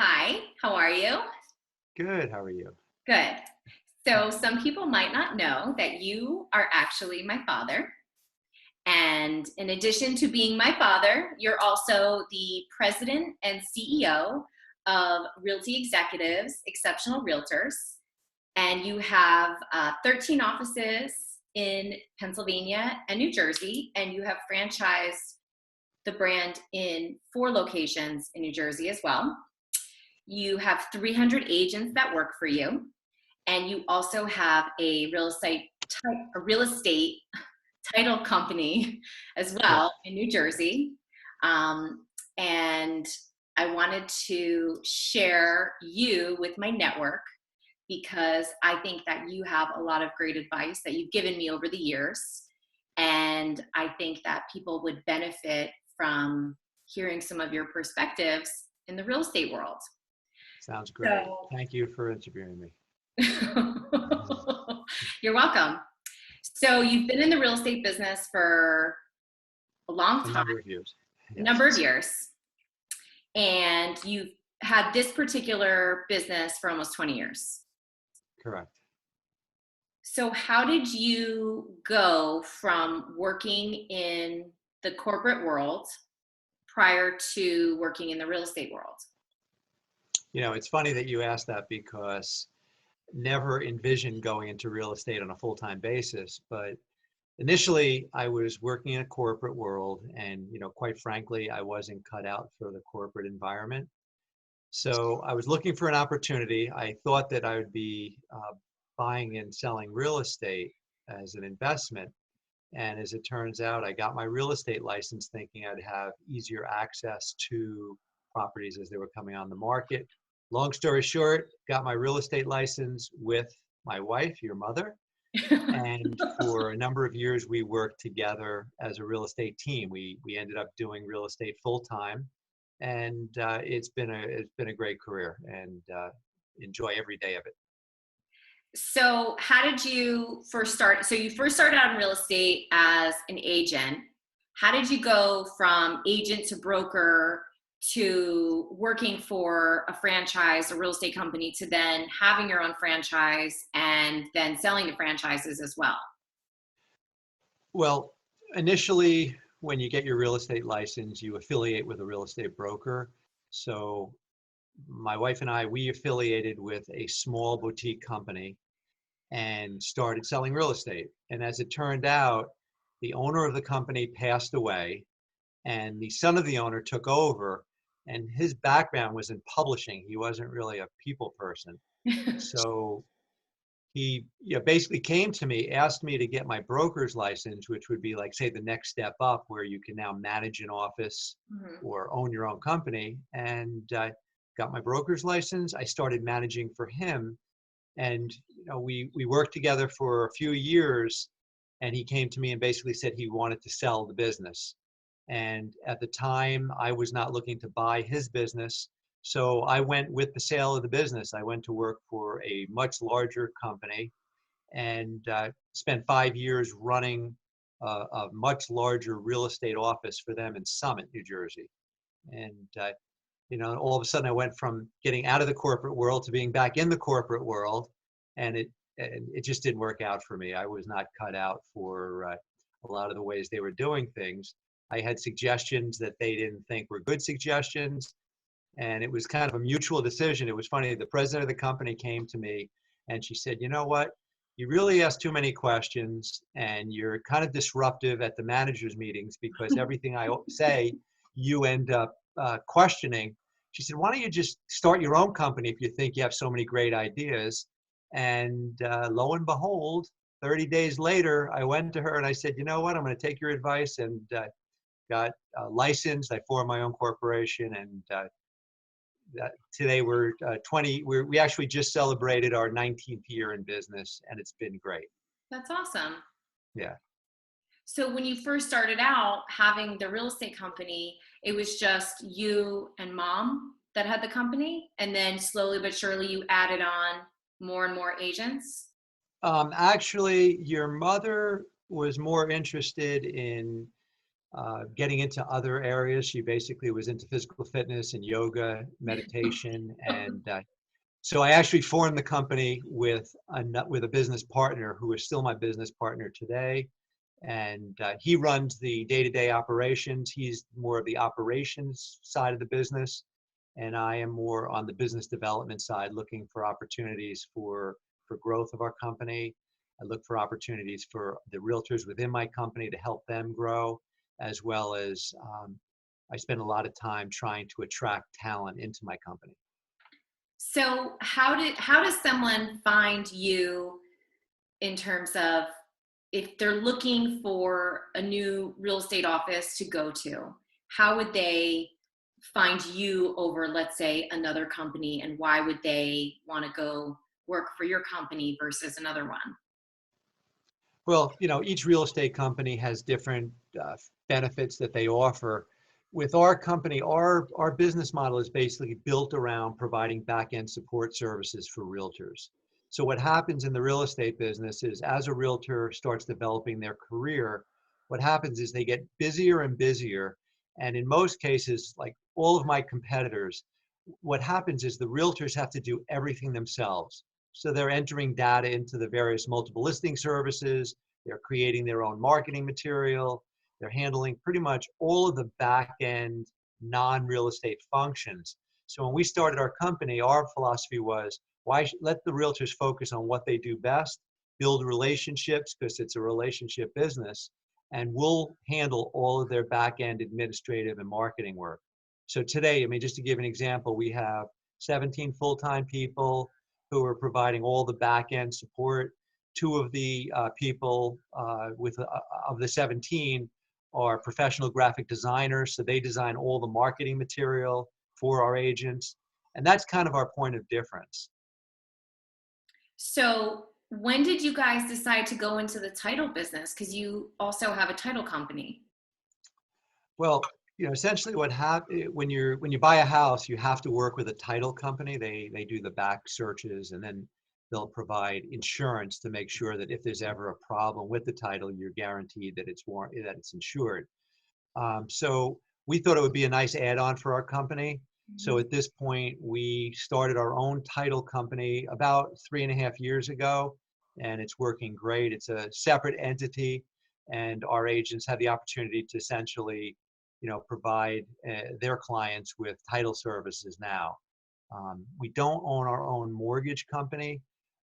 Hi, how are you? Good. How are you? Good. So, some people might not know that you are actually my father. And in addition to being my father, you're also the president and CEO of Realty Executives, Exceptional Realtors. And you have 13 offices in Pennsylvania and New Jersey. And you have franchised the brand in 4 locations in New Jersey as well. You have 300 agents that work for you, and you also have a real estate title company as Yeah, well in New Jersey. And I wanted to share you with my network because I think that you have a lot of great advice that you've given me over the years. And I think that people would benefit from hearing some of your perspectives in the real estate world. sounds great. So Thank you for interviewing me. you're welcome. So you've been in the real estate business for a long A time, number of years. Yes, number of years, and you've had this particular business for almost 20 years. correct. So how did you go from working in the corporate world prior to working in the real estate world? It's funny that you asked that because never envisioned going into real estate on a full-time basis. But initially, I was working in a corporate world, and quite frankly, I wasn't cut out for the corporate environment. So I was looking for an opportunity. I thought that I would be buying and selling real estate as an investment. And as it turns out, I got my real estate license thinking I'd have easier access to properties as they were coming on the market. Long story short, got my real estate license with my wife, your mother. And for a number of years, we worked together as a real estate team. We ended up doing real estate full time, and it's been a great career, and enjoy every day of it. So how did you first start? So you first started out in real estate as an agent. How did you go from agent to broker to working for a franchise, a real estate company, to then having your own franchise and then selling the franchises as well? Well, initially, when you get your real estate license, you affiliate with a real estate broker. So my wife and I, we affiliated with a small boutique company and started selling real estate. And as it turned out, the owner of the company passed away, and the son of the owner took over. And his background was in publishing. He wasn't really a people person. So he basically came to me, asked me to get my broker's license, which would be like, say, the next step up where you can now manage an office Mhm. or own your own company. And got my broker's license. I started managing for him. And we worked together for a few years, and he came to me and basically said he wanted to sell the business. And at the time, I was not looking to buy his business. So I went with the sale of the business. I went to work for a much larger company and spent 5 years running a much larger real estate office for them in Summit, New Jersey. And all of a sudden I went from getting out of the corporate world to being back in the corporate world, and it just didn't work out for me. I was not cut out for a lot of the ways they were doing things. I had suggestions that they didn't think were good suggestions, and it was kind of a mutual decision. It was funny. The president of the company came to me, and she said, "You know what? You really ask too many questions, and you're kind of disruptive at the managers' meetings because everything I say, you end up questioning." She said, "Why don't you just start your own company if you think you have so many great ideas?" And lo and behold, 30 days later, I went to her and I said, "You know what? I'm going to take your advice," and got licensed. I formed my own corporation, and today we're 20. We actually just celebrated our 19th year in business, and it's been great. That's awesome. Yeah. So when you first started out having the real estate company, it was just you and mom that had the company, and then slowly but surely you added on more and more agents. Actually, your mother was more interested in getting into other areas. She basically was into physical fitness and yoga, meditation, and so I actually formed the company with a business partner who is still my business partner today, and he runs the day-to-day operations. He's more of the operations side of the business, and I am more on the business development side, looking for opportunities for growth of our company. I look for opportunities for the realtors within my company to help them grow, as well as I spend a lot of time trying to attract talent into my company. So how does someone find you in terms of if they're looking for a new real estate office to go to? How would they find you over, let's say, another company, and why would they want to go work for your company versus another one? Well, each real estate company has different benefits that they offer. With our company, our business model is basically built around providing back-end support services for realtors. So what happens in the real estate business is, as a realtor starts developing their career, what happens is they get busier and busier. And in most cases, like all of my competitors, what happens is the realtors have to do everything themselves. So they're entering data into the various multiple listing services. They're creating their own marketing material. They're handling pretty much all of the back end non-real estate functions. So when we started our company, our philosophy was, let the realtors focus on what they do best, build relationships, because it's a relationship business, and we'll handle all of their back end administrative and marketing work. So today, I mean, just to give an example, we have 17 full-time people who are providing all the back-end support. Two of the people of the 17 are professional graphic designers, so they design all the marketing material for our agents, and that's kind of our point of difference. So when did you guys decide to go into the title business? Because you also have a title company. Well, essentially what happens when you buy a house, you have to work with a title company. They do the back searches, and then they'll provide insurance to make sure that if there's ever a problem with the title, you're guaranteed that it's insured. So we thought it would be a nice add-on for our company. So at this point, we started our own title company about 3.5 years ago, and it's working great. It's a separate entity, and our agents have the opportunity to essentially, provide their clients with title services now. We don't own our own mortgage company,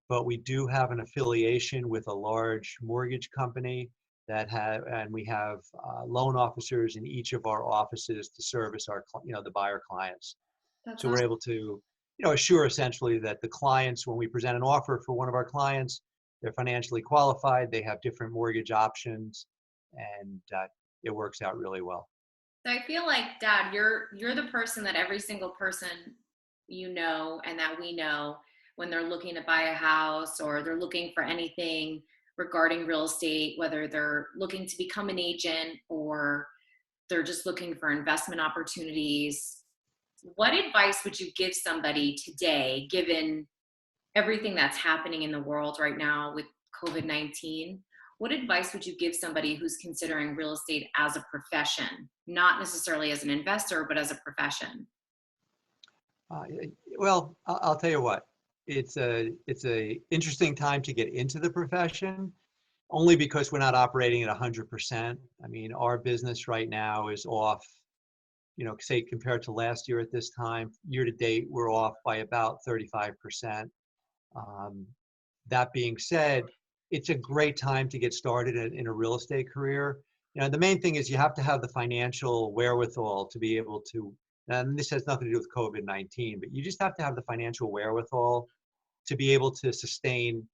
but we do have an affiliation with a large mortgage company and we have loan officers in each of our offices to service the buyer clients. That's So we're awesome. able to, assure essentially that the clients, when we present an offer for one of our clients, they're financially qualified, they have different mortgage options, and it works out really well. So I feel like, Dad, you're the person that every single person you know and that we know when they're looking to buy a house or they're looking for anything regarding real estate, whether they're looking to become an agent or they're just looking for investment opportunities. What advice would you give somebody today, given everything that's happening in the world right now with COVID-19? What advice would you give somebody who's considering real estate as a profession, not necessarily as an investor, but as a profession? Uh, well, I'll tell you what, it's a interesting time to get into the profession, only because we're not operating at 100%. I mean, our business right now is off, say compared to last year at this time, year to date, we're off by about 35%. Um, that being said, it's a great time to get started in a real estate career. The main thing is you have to have the financial wherewithal to be able to, and this has nothing to do with COVID-19, but you just have to have the financial wherewithal to be able to sustain,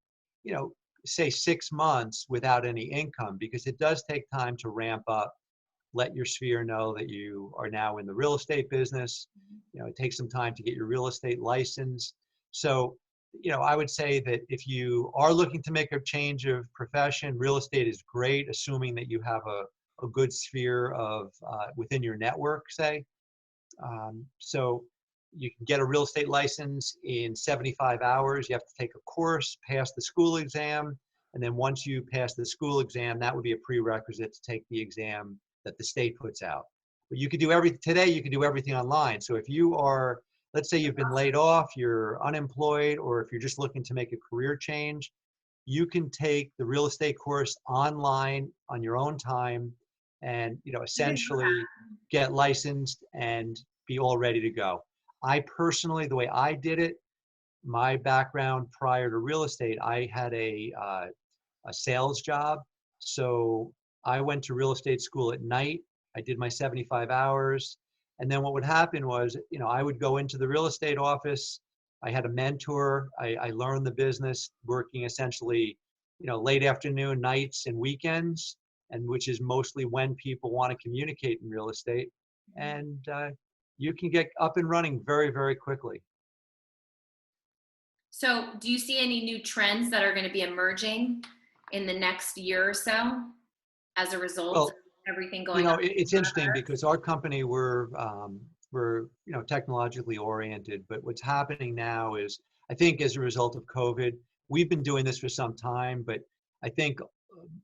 you know, say 6 months without any income, because it does take time to ramp up, let your sphere know that you are now in the real estate business. It takes some time to get your real estate license. So, I would say that if you are looking to make a change of profession, real estate is great, assuming that you have a good sphere of within your network, say. So you can get a real estate license in 75 hours. You have to take a course, pass the school exam, and then once you pass the school exam, that would be a prerequisite to take the exam that the state puts out. But you could do today you can do everything online. So if you are, let's say you've been laid off, you're unemployed, or if you're just looking to make a career change, you can take the real estate course online on your own time and, I didn't know essentially get licensed and be all ready to go. I personally, the way I did it, my background prior to real estate, I had a sales job. So I went to real estate school at night. I did my 75 hours. And then what would happen was, I would go into the real estate office. I had a mentor. I learned the business working essentially, late afternoon, nights, and weekends, and which is mostly when people want to communicate in real estate. that. And you can get up and running very, very quickly. So, do you see any new trends that are going to be emerging in the next year or so as a result of Well, everything going on? it's interesting because our company, we're technologically oriented, but what's happening now is, I think as a result of COVID, we've been doing this for some time, but I think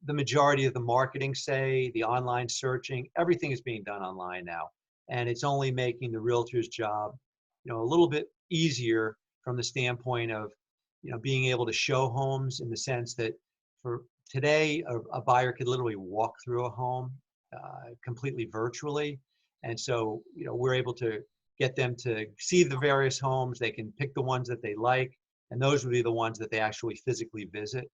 the majority of the marketing, say the online searching, everything is being done online now, and it's only making the realtor's job, a little bit easier from the standpoint of, being able to show homes, in the sense that for today, a buyer could literally walk through a home completely virtually. And so, we're able to get them to see the various homes. They can pick the ones that they like, and those would be the ones that they actually physically visit.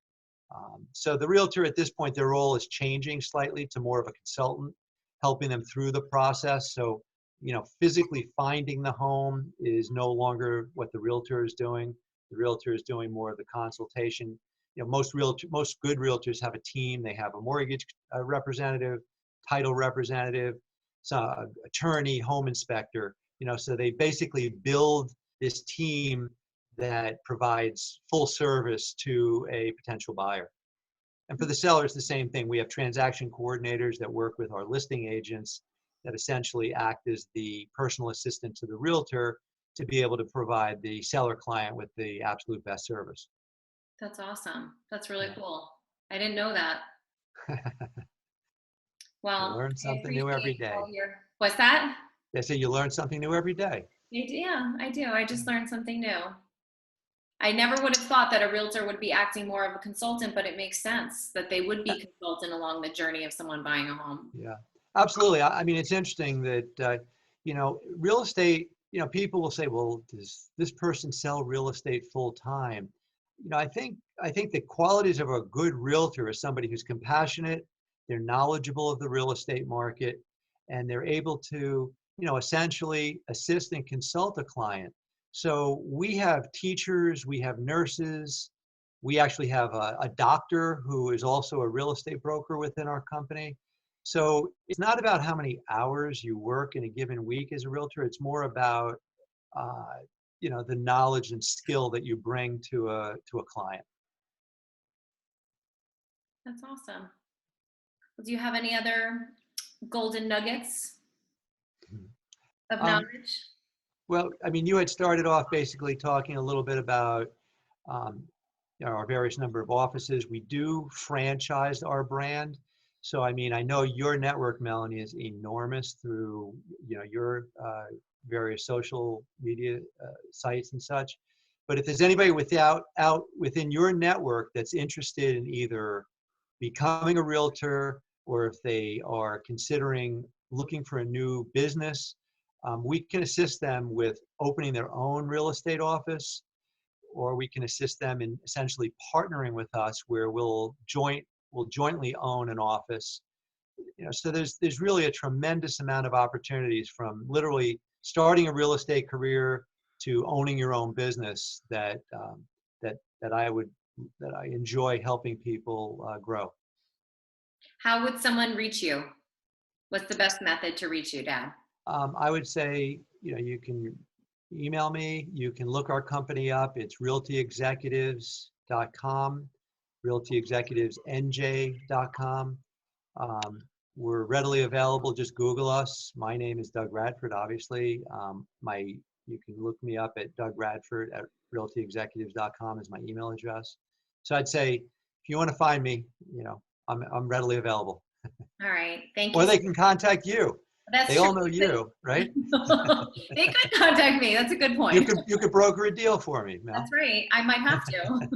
So the realtor at this point, their role is changing slightly to more of a consultant, helping them through the process. So, physically finding the home is no longer what the realtor is doing. The realtor is doing more of the consultation. Most good realtors have a team. They have a mortgage representative, title representative, so attorney, home inspector. So they basically build this team that provides full service to a potential buyer. And for the sellers, the same thing. We have transaction coordinators that work with our listing agents that essentially act as the personal assistant to the realtor to be able to provide the seller client with the absolute best service. That's awesome. That's really Yeah. cool. I didn't know that. You Well, learn I something new every appreciate day. all your. What's that? They say you learn something new every day. Yeah, I do. I just learned something new. I never would have thought that a realtor would be acting more of a consultant, but it makes sense that they would be consultant along the journey of someone buying a home. Yeah, absolutely. I mean, it's interesting that, real estate, people will say, well, does this person sell real estate full time? I think the qualities of a good realtor is somebody who's compassionate, they're knowledgeable of the real estate market, and they're able to, essentially assist and consult a client. So we have teachers, we have nurses, we actually have a doctor who is also a real estate broker within our company. So it's not about how many hours you work in a given week as a realtor. It's more about, uh, the knowledge and skill that you bring to a client. That's awesome. Do you have any other golden nuggets of Um, knowledge? well, I mean, you had started off basically talking a little bit about, um, our various number of offices. We do franchise our brand. So, I mean, I know your network, Melanie, is enormous through, your various social media sites and such. But if there's anybody out within your network that's interested in either becoming a realtor, or if they are considering looking for a new business, we can assist them with opening their own real estate office, or we can assist them in essentially partnering with us where we'll jointly own an office. So there's really a tremendous amount of opportunities, from literally starting a real estate career to owning your own business, that I enjoy helping people grow. How would someone reach you? What's the best method to reach you, Dad? I would say, you can email me. You can look our company up. It's realtyexecutives.com, realtyexecutivesnj.com. Um, we're readily available. Just Google us. My name is Doug Radford, obviously. You can look me up at Doug Radford at realtyexecutives.com is my email address. So I'd say, if you want to find me, I'm readily available. All right. Thank Or you. they can contact you. That's They true. all know you, right? They could contact me. That's a good point. You could broker a deal for me, That's Mel. right. I might have to.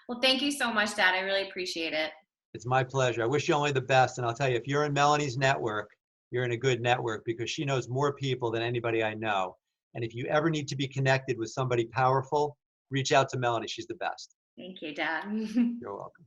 Well, thank you so much, Dad. I really appreciate it. It's my pleasure. I wish you only the best. And I'll tell you, if you're in Melanie's network, you're in a good network because she knows more people than anybody I know. And if you ever need to be connected with somebody powerful, reach out to Melanie. She's the best. Thank you, Dad. You're welcome.